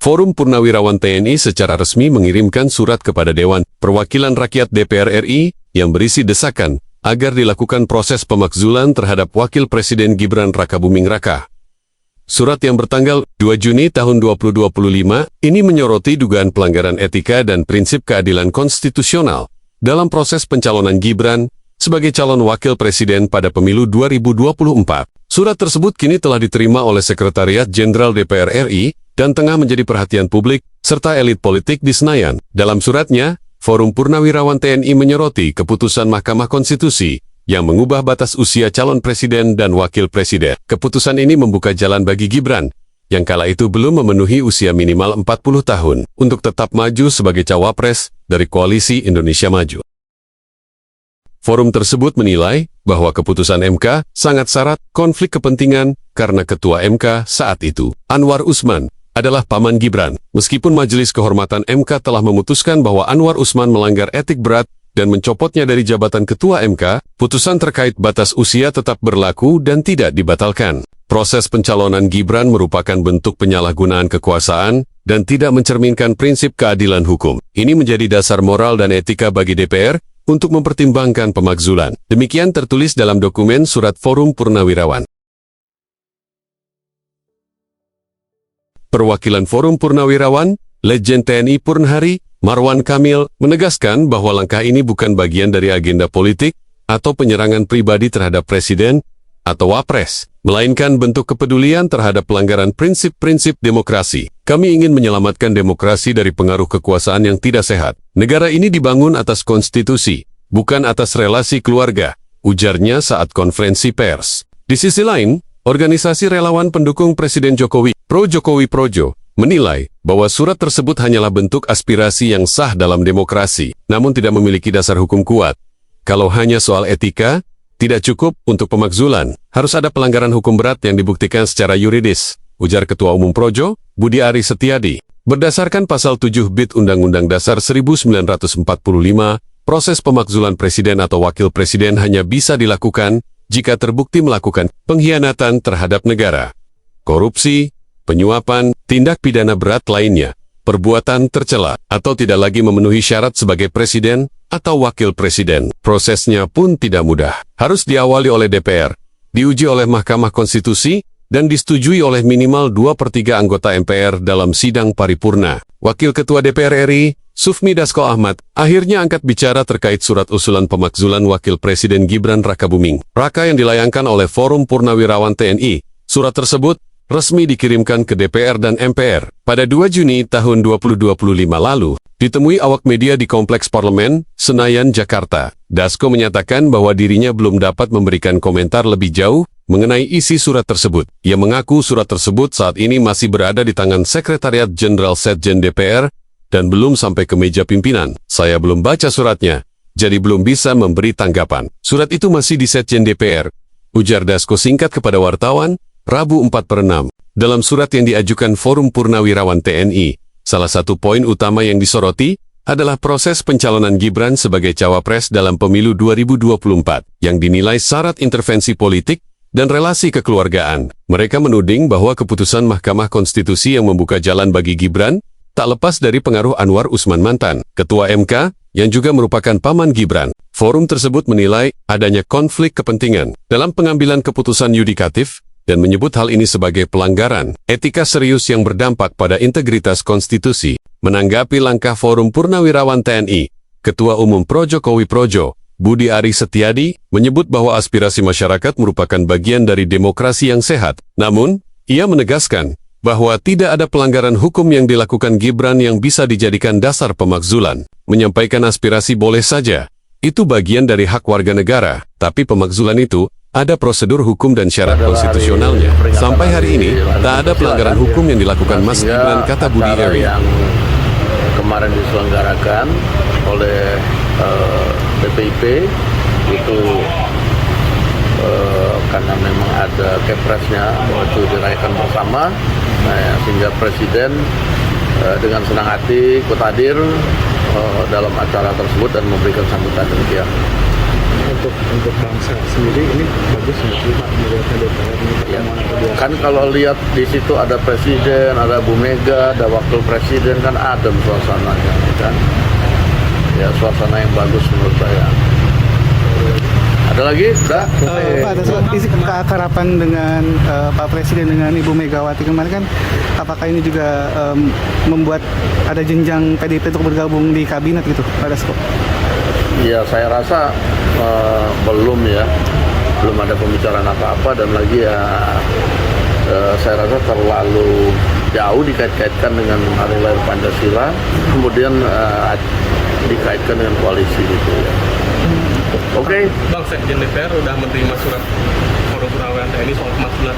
Forum Purnawirawan TNI secara resmi mengirimkan surat kepada Dewan Perwakilan Rakyat DPR RI yang berisi desakan agar dilakukan proses pemakzulan terhadap Wakil Presiden Gibran Rakabuming Raka. Surat yang bertanggal 2 Juni tahun 2025 ini menyoroti dugaan pelanggaran etika dan prinsip keadilan konstitusional dalam proses pencalonan Gibran sebagai calon Wakil Presiden pada pemilu 2024. Surat tersebut kini telah diterima oleh Sekretariat Jenderal DPR RI dan tengah menjadi perhatian publik serta elit politik di Senayan. Dalam suratnya, Forum Purnawirawan TNI menyoroti keputusan Mahkamah Konstitusi yang mengubah batas usia calon presiden dan wakil presiden. Keputusan ini membuka jalan bagi Gibran, yang kala itu belum memenuhi usia minimal 40 tahun, untuk tetap maju sebagai cawapres dari Koalisi Indonesia Maju. Forum tersebut menilai bahwa keputusan MK sangat syarat konflik kepentingan karena Ketua MK saat itu, Anwar Usman, adalah paman Gibran. Meskipun Majelis Kehormatan MK telah memutuskan bahwa Anwar Usman melanggar etik berat dan mencopotnya dari jabatan Ketua MK, putusan terkait batas usia tetap berlaku dan tidak dibatalkan. Proses pencalonan Gibran merupakan bentuk penyalahgunaan kekuasaan dan tidak mencerminkan prinsip keadilan hukum. Ini menjadi dasar moral dan etika bagi DPR untuk mempertimbangkan pemakzulan. Demikian tertulis dalam dokumen Surat Forum Purnawirawan. Perwakilan Forum Purnawirawan, Legend TNI Purnhari, Marwan Kamil, menegaskan bahwa langkah ini bukan bagian dari agenda politik atau penyerangan pribadi terhadap Presiden atau Wapres, melainkan bentuk kepedulian terhadap pelanggaran prinsip-prinsip demokrasi. Kami ingin menyelamatkan demokrasi dari pengaruh kekuasaan yang tidak sehat. Negara ini dibangun atas konstitusi, bukan atas relasi keluarga, ujarnya saat konferensi pers. Di sisi lain, organisasi relawan pendukung Presiden Jokowi, Pro Jokowi Projo, menilai bahwa surat tersebut hanyalah bentuk aspirasi yang sah dalam demokrasi, namun tidak memiliki dasar hukum kuat. Kalau hanya soal etika, tidak cukup untuk pemakzulan, harus ada pelanggaran hukum berat yang dibuktikan secara yuridis, ujar Ketua Umum Projo, Budi Ari Setiadi. Berdasarkan Pasal 7 BIT Undang-Undang Dasar 1945, proses pemakzulan Presiden atau Wakil Presiden hanya bisa dilakukan jika terbukti melakukan pengkhianatan terhadap negara, korupsi, penyuapan, tindak pidana berat lainnya, perbuatan tercela, atau tidak lagi memenuhi syarat sebagai presiden atau wakil presiden. Prosesnya pun tidak mudah. Harus diawali oleh DPR, diuji oleh Mahkamah Konstitusi, dan disetujui oleh minimal 2/3 anggota MPR dalam sidang paripurna. Wakil Ketua DPR RI, Sufmi Dasko Ahmad, akhirnya angkat bicara terkait surat usulan pemakzulan Wakil Presiden Gibran Rakabuming Raka yang dilayangkan oleh Forum Purnawirawan TNI. Surat tersebut resmi dikirimkan ke DPR dan MPR. Pada 2 Juni tahun 2025 lalu, ditemui awak media di Kompleks Parlemen, Senayan, Jakarta. Dasko menyatakan bahwa dirinya belum dapat memberikan komentar lebih jauh mengenai isi surat tersebut. Ia mengaku surat tersebut saat ini masih berada di tangan Sekretariat Jenderal Setjen DPR dan belum sampai ke meja pimpinan. Saya belum baca suratnya, jadi belum bisa memberi tanggapan. Surat itu masih di Setjen DPR, ujar Dasko singkat kepada wartawan, Rabu 4/6. Dalam surat yang diajukan Forum Purnawirawan TNI, salah satu poin utama yang disoroti adalah proses pencalonan Gibran sebagai cawapres dalam pemilu 2024, yang dinilai syarat intervensi politik dan relasi kekeluargaan. Mereka menuding bahwa keputusan Mahkamah Konstitusi yang membuka jalan bagi Gibran tak lepas dari pengaruh Anwar Usman mantan Ketua MK, yang juga merupakan paman Gibran. Forum tersebut menilai adanya konflik kepentingan dalam pengambilan keputusan yudikatif, dan menyebut hal ini sebagai pelanggaran etika serius yang berdampak pada integritas konstitusi. Menanggapi langkah Forum Purnawirawan TNI, Ketua Umum Pro Jokowi Projo, Budi Ari Setiadi, menyebut bahwa aspirasi masyarakat merupakan bagian dari demokrasi yang sehat. Namun, ia menegaskan bahwa tidak ada pelanggaran hukum yang dilakukan Gibran yang bisa dijadikan dasar pemakzulan. Menyampaikan aspirasi boleh saja, itu bagian dari hak warga negara, tapi pemakzulan itu ada prosedur hukum dan syarat konstitusionalnya. Sampai hari ini, tak ada pelanggaran hukum yang dilakukan Mas Gibran, kata Budi Ari. Yang kemarin diselenggarakan oleh BPIP itu karena memang ada kepresnya, itu dirayakan bersama, sehingga Presiden dengan senang hati ikut hadir dalam acara tersebut dan memberikan sambutan demikian. untuk bangsa sendiri ini bagus nggak sih Pak melihatnya DPR ini pertemuan atau biasa? Kan kalau lihat di situ ada presiden, ada Bu Mega, ada wakil presiden, kan adem suasananya, kan? Ya suasana yang bagus menurut saya. Ada lagi? Udah? Pak, ada soal isi keakraban dengan Pak Presiden dengan Ibu Megawati kemarin kan, apakah ini juga membuat ada jenjang PDIP untuk bergabung di kabinet gitu, Pak Dasko? Ya saya rasa belum ya, belum ada pembicaraan apa-apa, dan lagi ya saya rasa terlalu jauh dikait-kaitkan dengan hari lahir Pancasila, kemudian dikaitkan dengan koalisi gitu ya. Oke. Bang, Sekjen DPR udah menerima surat Forum Purnawirawan TNI soal pemakzulan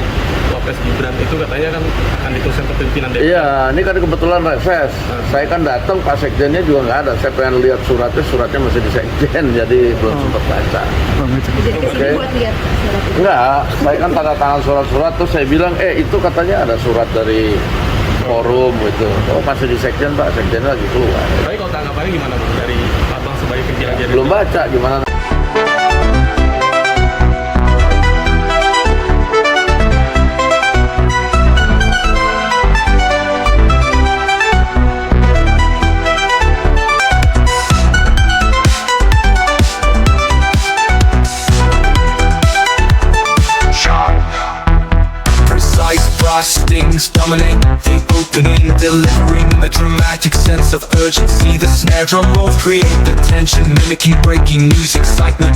Wapres Gibran, itu katanya kan akan dituliskan ke pimpinan DPR. Iya, ini kan kebetulan reses. Saya kan datang, Pak Sekjennya juga nggak ada. Saya pengen lihat suratnya masih di Sekjen, jadi belum sempat baca. Jadi kesini Oke. buat lihat surat itu. Enggak, saya kan tanda tangan surat-surat, terus saya bilang, itu katanya ada surat dari forum gitu. Oh, masih di Sekjen, Pak. Sekjennya lagi keluar. Tapi kalau tanggapannya gimana Bang dari Pak Bang sebagai pimpinan jadi? Belum baca gimana. Precise frostings dominate the opening, delivering the dramatic sense of urgency. The snare drum rolls create the tension, mimicking breaking news excitement.